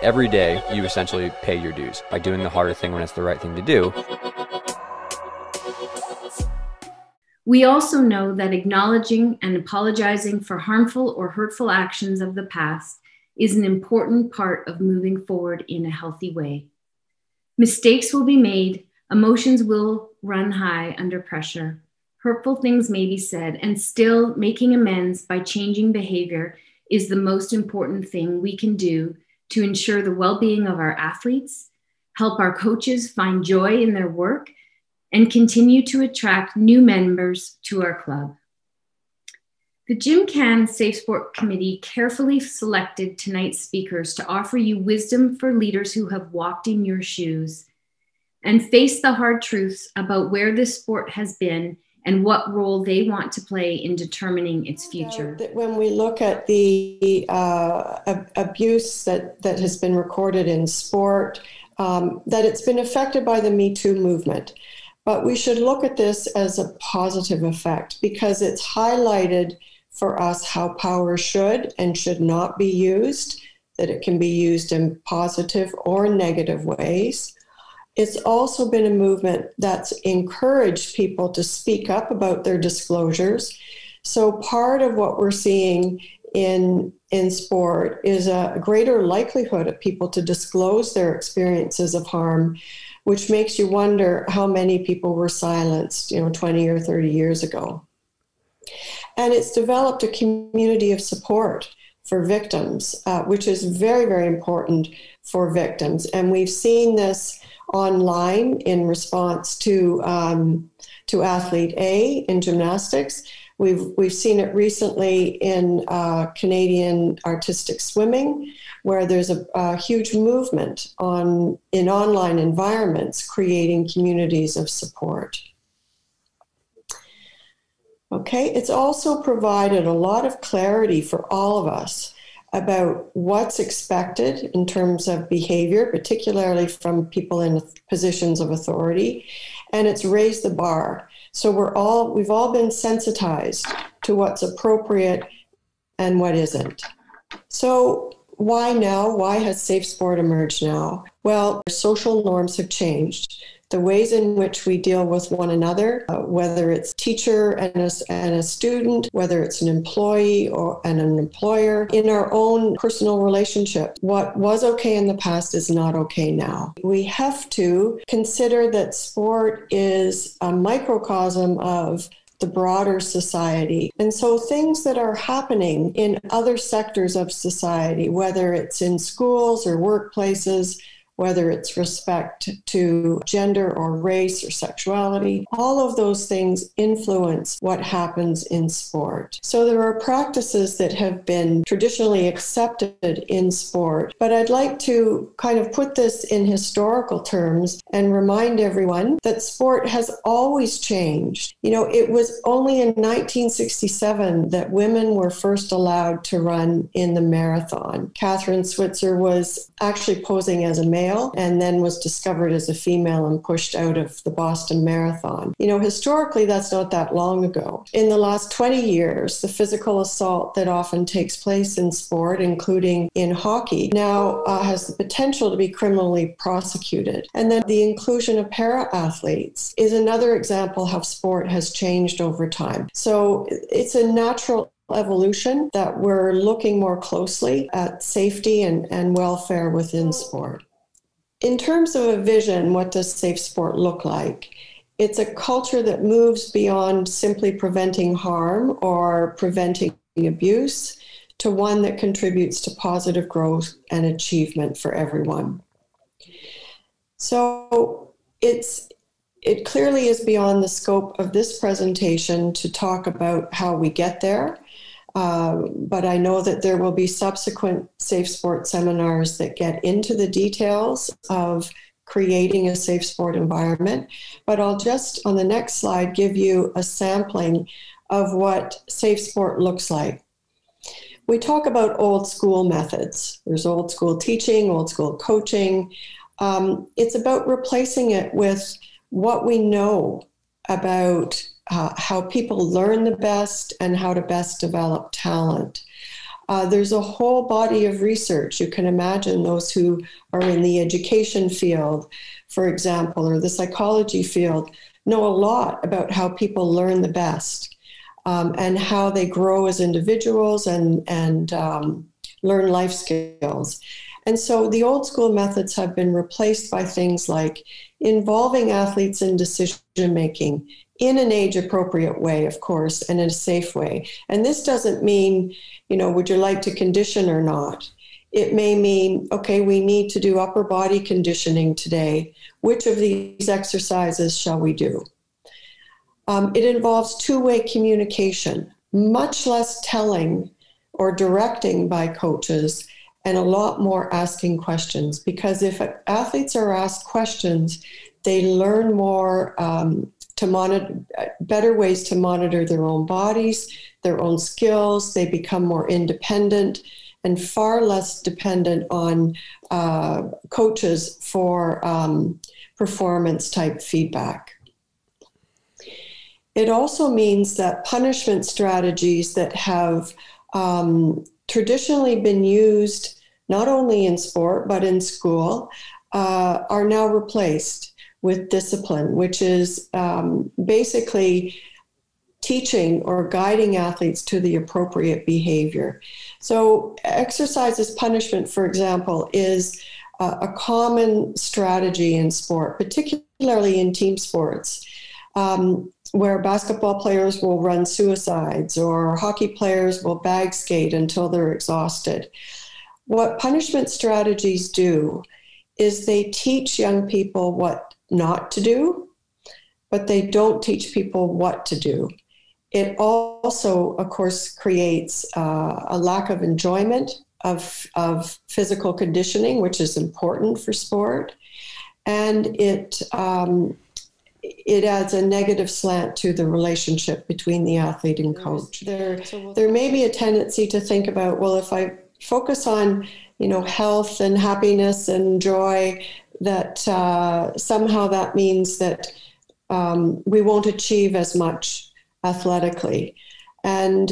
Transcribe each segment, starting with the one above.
Every day, you essentially pay your dues by doing the harder thing when it's the right thing to do. We also know that acknowledging and apologizing for harmful or hurtful actions of the past is an important part of moving forward in a healthy way. Mistakes will be made, emotions will run high under pressure, hurtful things may be said, and still making amends by changing behavior is the most important thing we can do to ensure the well-being of our athletes, help our coaches find joy in their work, and continue to attract new members to our club. The GymCan Safe Sport Committee carefully selected tonight's speakers to offer you wisdom for leaders who have walked in your shoes and faced the hard truths about where this sport has been and what role they want to play in determining its future. When we look at the abuse that has been recorded in sport, that it's been affected by the Me Too movement. But we should look at this as a positive effect because it's highlighted for us how power should and should not be used, that it can be used in positive or negative ways. It's also been a movement that's encouraged people to speak up about their disclosures. So part of what we're seeing in sport is a greater likelihood of people to disclose their experiences of harm, which makes you wonder how many people were silenced, 20 or 30 years ago. And it's developed a community of support for victims, which is very, very important for victims. And we've seen this online in response to Athlete A in gymnastics. We've seen it recently in Canadian artistic swimming, where there's a huge movement in online environments creating communities of support. Okay, it's also provided a lot of clarity for all of us about what's expected in terms of behavior, particularly from people in positions of authority, and it's raised the bar. So we've all been sensitized to what's appropriate and what isn't. So why now? Why has safe sport emerged now? Well, social norms have changed. The ways in which we deal with one another, whether it's teacher and a student, whether it's an employee and an employer, in our own personal relationship, what was okay in the past is not okay now. We have to consider that sport is a microcosm of the broader society. And so things that are happening in other sectors of society, whether it's in schools or workplaces, whether it's respect to gender or race or sexuality, all of those things influence what happens in sport. So there are practices that have been traditionally accepted in sport, but I'd like to kind of put this in historical terms and remind everyone that sport has always changed. It was only in 1967 that women were first allowed to run in the marathon. Catherine Switzer was actually posing as a male and then was discovered as a female and pushed out of the Boston Marathon. Historically, that's not that long ago. In the last 20 years, the physical assault that often takes place in sport, including in hockey, now has the potential to be criminally prosecuted. And then the inclusion of para-athletes is another example how sport has changed over time. So it's a natural evolution that we're looking more closely at safety and welfare within sport. In terms of a vision, what does safe sport look like? It's a culture that moves beyond simply preventing harm or preventing abuse to one that contributes to positive growth and achievement for everyone. So it clearly is beyond the scope of this presentation to talk about how we get there. But I know that there will be subsequent safe sport seminars that get into the details of creating a safe sport environment. But I'll just, on the next slide, give you a sampling of what safe sport looks like. We talk about old school methods. There's old school teaching, old school coaching. It's about replacing it with what we know about how people learn the best and how to best develop talent. There's a whole body of research. You can imagine those who are in the education field, for example, or the psychology field, know a lot about how people learn the best, and how they grow as individuals and learn life skills. And so the old school methods have been replaced by things like involving athletes in decision making in an age appropriate way, of course, and in a safe way. And this doesn't mean, would you like to condition or not? It may mean, okay, we need to do upper body conditioning today. Which of these exercises shall we do? It involves two-way communication, much less telling or directing by coaches, and a lot more asking questions. Because if athletes are asked questions, they learn more to monitor, better ways to monitor their own bodies, their own skills. They become more independent and far less dependent on coaches for performance type feedback. It also means that punishment strategies that have traditionally been used not only in sport but in school are now replaced with discipline, which is basically teaching or guiding athletes to the appropriate behavior. So exercise as punishment, for example, is a common strategy in sport, particularly in team sports, where basketball players will run suicides or hockey players will bag skate until they're exhausted. What punishment strategies do is they teach young people what not to do, but they don't teach people what to do. It also, of course, creates a lack of enjoyment of physical conditioning, which is important for sport, and it adds a negative slant to the relationship between the athlete and coach. There may be a tendency to think about, well, if I focus on, health and happiness and joy, that somehow that means that we won't achieve as much athletically. And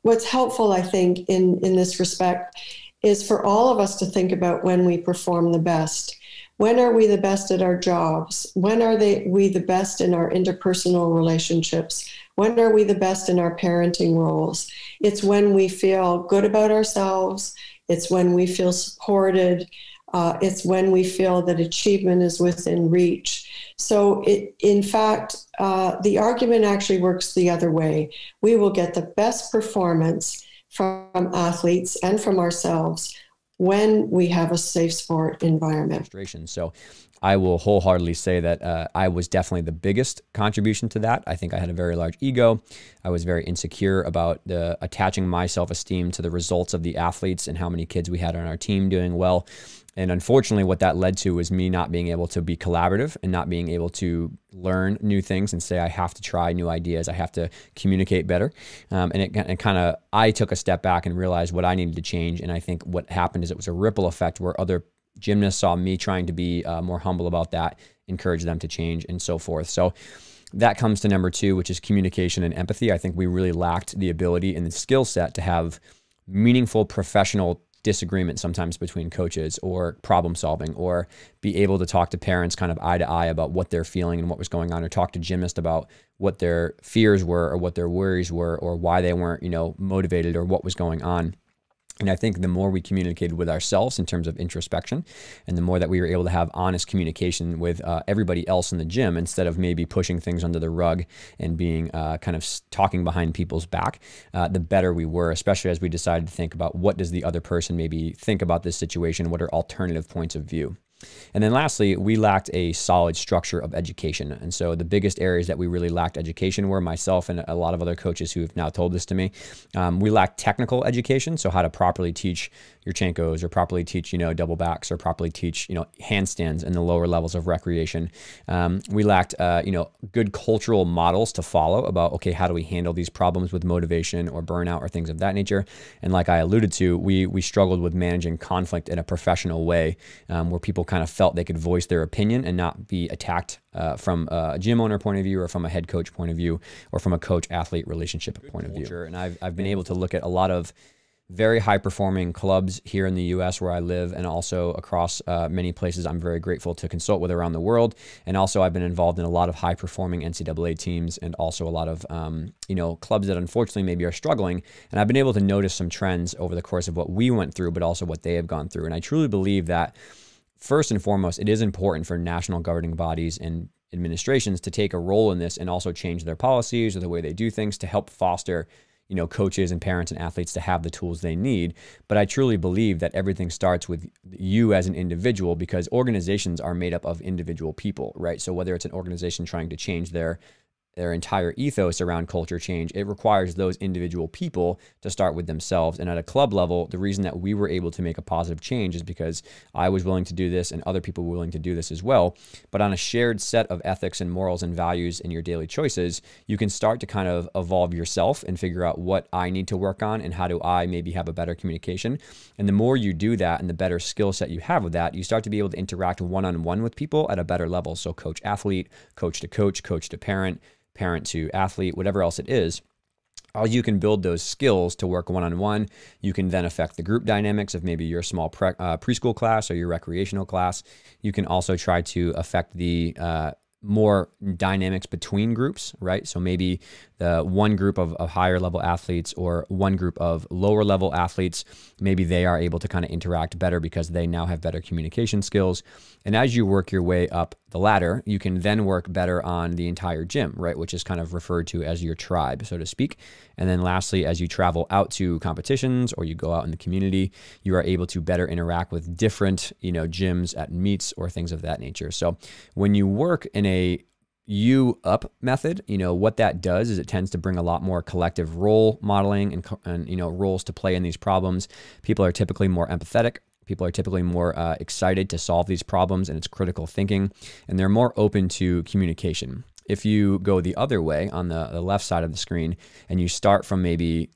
what's helpful, I think, in this respect is for all of us to think about when we perform the best. When are we the best at our jobs? When are we the best in our interpersonal relationships? When are we the best in our parenting roles? It's when we feel good about ourselves. It's when we feel supported. It's when we feel that achievement is within reach. So in fact, the argument actually works the other way. We will get the best performance from athletes and from ourselves when we have a safe sport environment. So I will wholeheartedly say that I was definitely the biggest contribution to that. I think I had a very large ego. I was very insecure about attaching my self-esteem to the results of the athletes and how many kids we had on our team doing well. And unfortunately, what that led to was me not being able to be collaborative and not being able to learn new things and say, I have to try new ideas. I have to communicate better. And I took a step back and realized what I needed to change. And I think what happened is it was a ripple effect where other gymnasts saw me trying to be more humble about that, encourage them to change and so forth. So that comes to number 2, which is communication and empathy. I think we really lacked the ability and the skill set to have meaningful professional disagreement sometimes between coaches, or problem solving, or be able to talk to parents kind of eye to eye about what they're feeling and what was going on, or talk to gymnasts about what their fears were or what their worries were or why they weren't, motivated or what was going on. And I think the more we communicated with ourselves in terms of introspection, and the more that we were able to have honest communication with everybody else in the gym, instead of maybe pushing things under the rug and being kind of talking behind people's back, the better we were, especially as we decided to think about what does the other person maybe think about this situation, what are alternative points of view. And then lastly, we lacked a solid structure of education. And so the biggest areas that we really lacked education were myself and a lot of other coaches who have now told this to me. We lacked technical education. So how to properly teach your Chenkos, or properly teach, double backs, or properly teach, handstands in the lower levels of recreation. We lacked, good cultural models to follow about, okay, how do we handle these problems with motivation or burnout or things of that nature? And like I alluded to, we struggled with managing conflict in a professional way, where people kind of felt they could voice their opinion and not be attacked from a gym owner point of view, or from a head coach point of view, or from a coach-athlete relationship point of view. And I've been able to look at a lot of very high-performing clubs here in the U.S. where I live, and also across many places I'm very grateful to consult with around the world. And also I've been involved in a lot of high-performing NCAA teams, and also a lot of clubs that unfortunately maybe are struggling. And I've been able to notice some trends over the course of what we went through, but also what they have gone through. And I truly believe that first and foremost, it is important for national governing bodies and administrations to take a role in this, and also change their policies or the way they do things to help foster coaches and parents and athletes to have the tools they need. But I truly believe that everything starts with you as an individual, because organizations are made up of individual people, right? So whether it's an organization trying to change their entire ethos around culture change, it requires those individual people to start with themselves. And at a club level, the reason that we were able to make a positive change is because I was willing to do this, and other people were willing to do this as well. But on a shared set of ethics and morals and values in your daily choices, you can start to kind of evolve yourself and figure out what I need to work on and how do I maybe have a better communication. And the more you do that and the better skill set you have with that, you start to be able to interact one-on-one with people at a better level. So coach-athlete, coach to coach, coach to parent, parent to athlete, whatever else it is. You can build those skills to work one-on-one. You can then affect the group dynamics of maybe your small preschool class or your recreational class. You can also try to affect the more dynamics between groups, right? So maybe the one group of higher level athletes or one group of lower level athletes, maybe they are able to kind of interact better because they now have better communication skills. And as you work your way up the ladder, you can then work better on the entire gym, right? Which is kind of referred to as your tribe, so to speak. And then lastly, as you travel out to competitions or you go out in the community, you are able to better interact with different, gyms at meets or things of that nature. So when you work in a you up method, what that does is it tends to bring a lot more collective role modeling and roles to play in these problems. People are typically more empathetic. People are typically more excited to solve these problems, and it's critical thinking, and they're more open to communication. If you go the other way on the left side of the screen and you start from maybe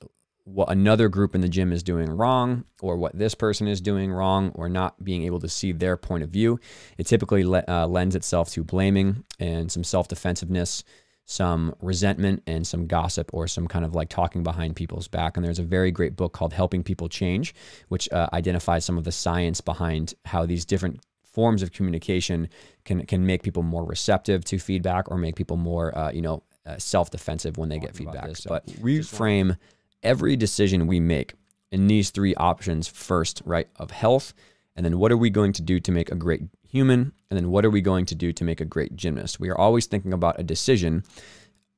what another group in the gym is doing wrong, or what this person is doing wrong, or not being able to see their point of view, it typically lends itself to blaming and some self-defensiveness, some resentment, and some gossip, or some kind of like talking behind people's back. And there's a very great book called Helping People Change, which identifies some of the science behind how these different forms of communication can make people more receptive to feedback, or make people more, self-defensive when they get feedback. But reframe every decision we make in these three options first, right? Of health, and then what are we going to do to make a great human, and then what are we going to do to make a great gymnast? We are always thinking about a decision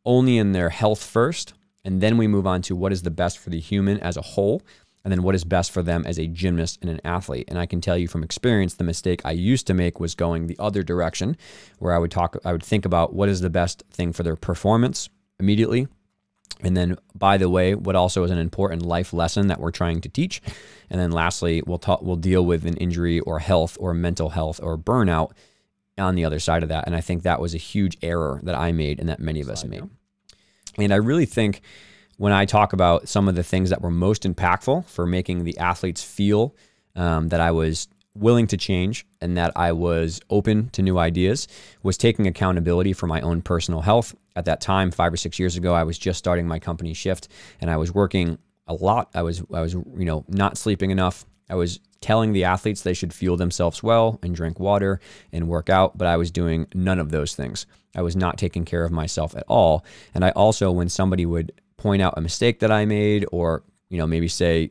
only in their health first, and then we move on to what is the best for the human as a whole, and then what is best for them as a gymnast and an athlete. And I can tell you from experience, the mistake I used to make was going the other direction, where I would think about what is the best thing for their performance immediately. And then, by the way, what also is an important life lesson that we're trying to teach. And then lastly, we'll deal with an injury or health or mental health or burnout on the other side of that. And I think that was a huge error that I made and that many of us made. And I really think when I talk about some of the things that were most impactful for making the athletes feel that I was willing to change and that I was open to new ideas, was taking accountability for my own personal health. At that time, 5 or 6 years ago, I was just starting my company Shift, and I was working a lot. I was not sleeping enough. I was telling the athletes they should fuel themselves well and drink water and work out, but I was doing none of those things. I was not taking care of myself at all. And I also, when somebody would point out a mistake that I made, or maybe say,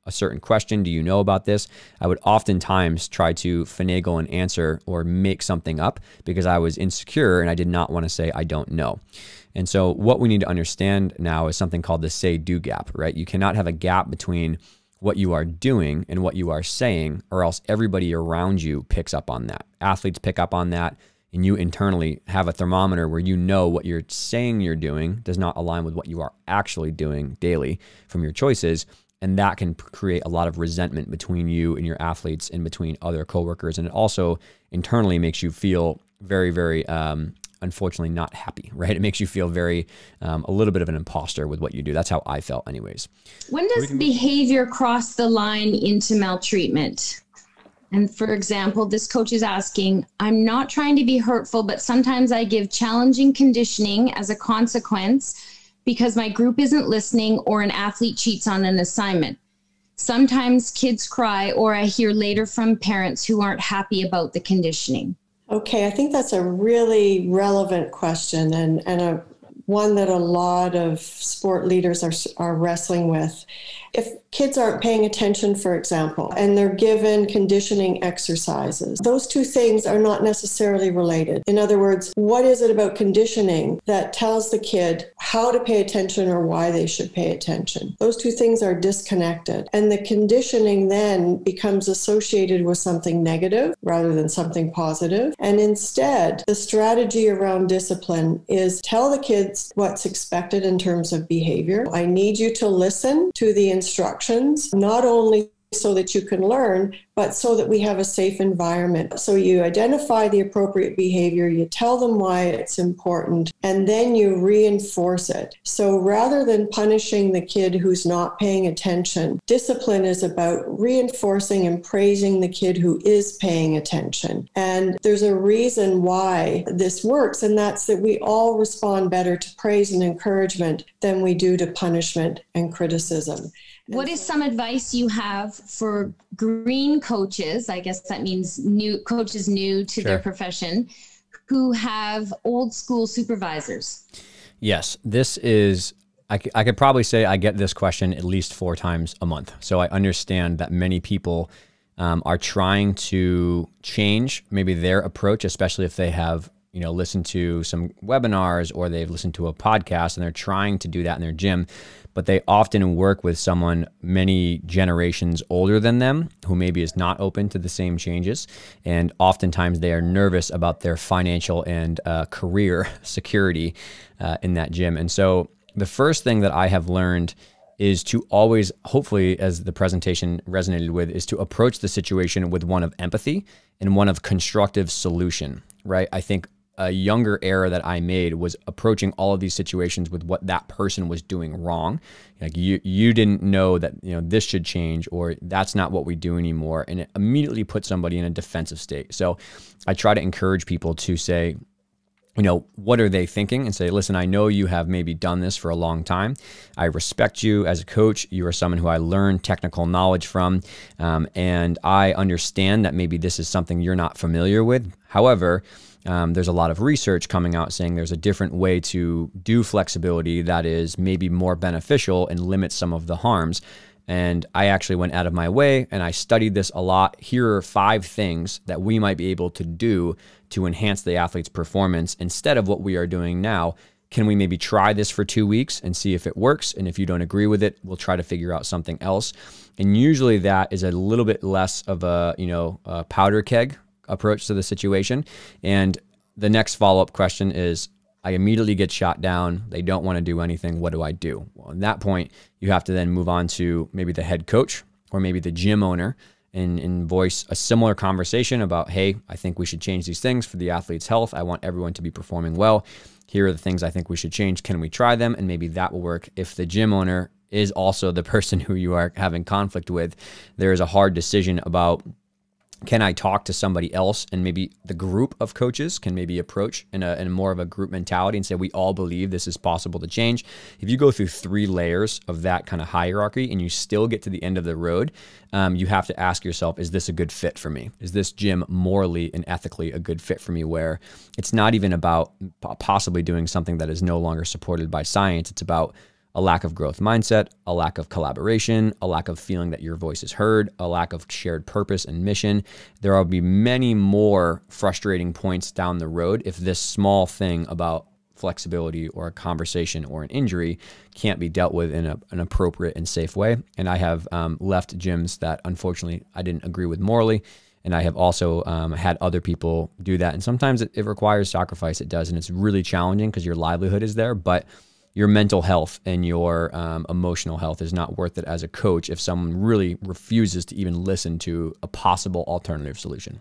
a certain question, do you know about this? I would oftentimes try to finagle an answer or make something up because I was insecure and I did not want to say I don't know. And so what we need to understand now is something called the say-do gap, right? You cannot have a gap between what you are doing and what you are saying, or else everybody around you picks up on that. Athletes pick up on that, and you internally have a thermometer where you know what you're saying you're doing does not align with what you are actually doing daily from your choices. And that can create a lot of resentment between you and your athletes and between other coworkers. And it also internally makes you feel very, very, unfortunately not happy, right? It makes you feel very, a little bit of an imposter with what you do. That's how I felt anyways. When does behavior cross the line into maltreatment? And for example, this coach is asking, I'm not trying to be hurtful, but sometimes I give challenging conditioning as a consequence because my group isn't listening or an athlete cheats on an assignment. Sometimes kids cry, or I hear later from parents who aren't happy about the conditioning. Okay, I think that's a really relevant question and one that a lot of sport leaders are wrestling with. If kids aren't paying attention, for example, and they're given conditioning exercises, those two things are not necessarily related. In other words, what is it about conditioning that tells the kid how to pay attention or why they should pay attention? Those two things are disconnected. And the conditioning then becomes associated with something negative rather than something positive. And instead, the strategy around discipline is tell the kids what's expected in terms of behavior. I need you to listen to the instructions, not only so that you can learn, but so that we have a safe environment. So you identify the appropriate behavior, you tell them why it's important, and then you reinforce it. So rather than punishing the kid who's not paying attention, discipline is about reinforcing and praising the kid who is paying attention. And there's a reason why this works, and that's that we all respond better to praise and encouragement than we do to punishment and criticism. What is some advice you have for green coaches? I guess that means new coaches new to their profession who have old school supervisors. Yes, this is, I could probably say I get this question at least 4 times a month. So I understand that many people are trying to change maybe their approach, especially if they have, listened to some webinars or they've listened to a podcast and they're trying to do that in their gym. But they often work with someone many generations older than them who maybe is not open to the same changes. And oftentimes they are nervous about their financial and career security in that gym. And so the first thing that I have learned is to always, hopefully as the presentation resonated with, is to approach the situation with one of empathy and one of constructive solution, right? I think a younger error that I made was approaching all of these situations with what that person was doing wrong. Like you didn't know that, this should change, or that's not what we do anymore. And it immediately puts somebody in a defensive state. So I try to encourage people to say, what are they thinking? And say, listen, I know you have maybe done this for a long time. I respect you as a coach. You are someone who I learned technical knowledge from. And I understand that maybe this is something you're not familiar with. However, there's a lot of research coming out saying there's a different way to do flexibility that is maybe more beneficial and limits some of the harms. And I actually went out of my way and I studied this a lot. Here are 5 things that we might be able to do to enhance the athlete's performance instead of what we are doing now. Can we maybe try this for 2 weeks and see if it works? And if you don't agree with it, we'll try to figure out something else. And usually that is a little bit less of a powder keg approach to the situation. And the next follow-up question is, I immediately get shot down. They don't want to do anything. What do I do? Well, at that point, you have to then move on to maybe the head coach or maybe the gym owner and voice a similar conversation about, hey, I think we should change these things for the athlete's health. I want everyone to be performing well. Here are the things I think we should change. Can we try them? And maybe that will work. If the gym owner is also the person who you are having conflict with, there is a hard decision about, can I talk to somebody else? And maybe the group of coaches can maybe approach in a more of a group mentality and say, we all believe this is possible to change. If you go through 3 layers of that kind of hierarchy and you still get to the end of the road, you have to ask yourself, is this a good fit for me? Is this gym morally and ethically a good fit for me, where it's not even about possibly doing something that is no longer supported by science. It's about a lack of growth mindset, a lack of collaboration, a lack of feeling that your voice is heard, a lack of shared purpose and mission. There will be many more frustrating points down the road if this small thing about flexibility or a conversation or an injury can't be dealt with in an appropriate and safe way. And I have left gyms that unfortunately I didn't agree with morally. And I have also had other people do that. And sometimes it requires sacrifice. It does. And it's really challenging because your livelihood is there. But your mental health and your emotional health is not worth it as a coach if someone really refuses to even listen to a possible alternative solution.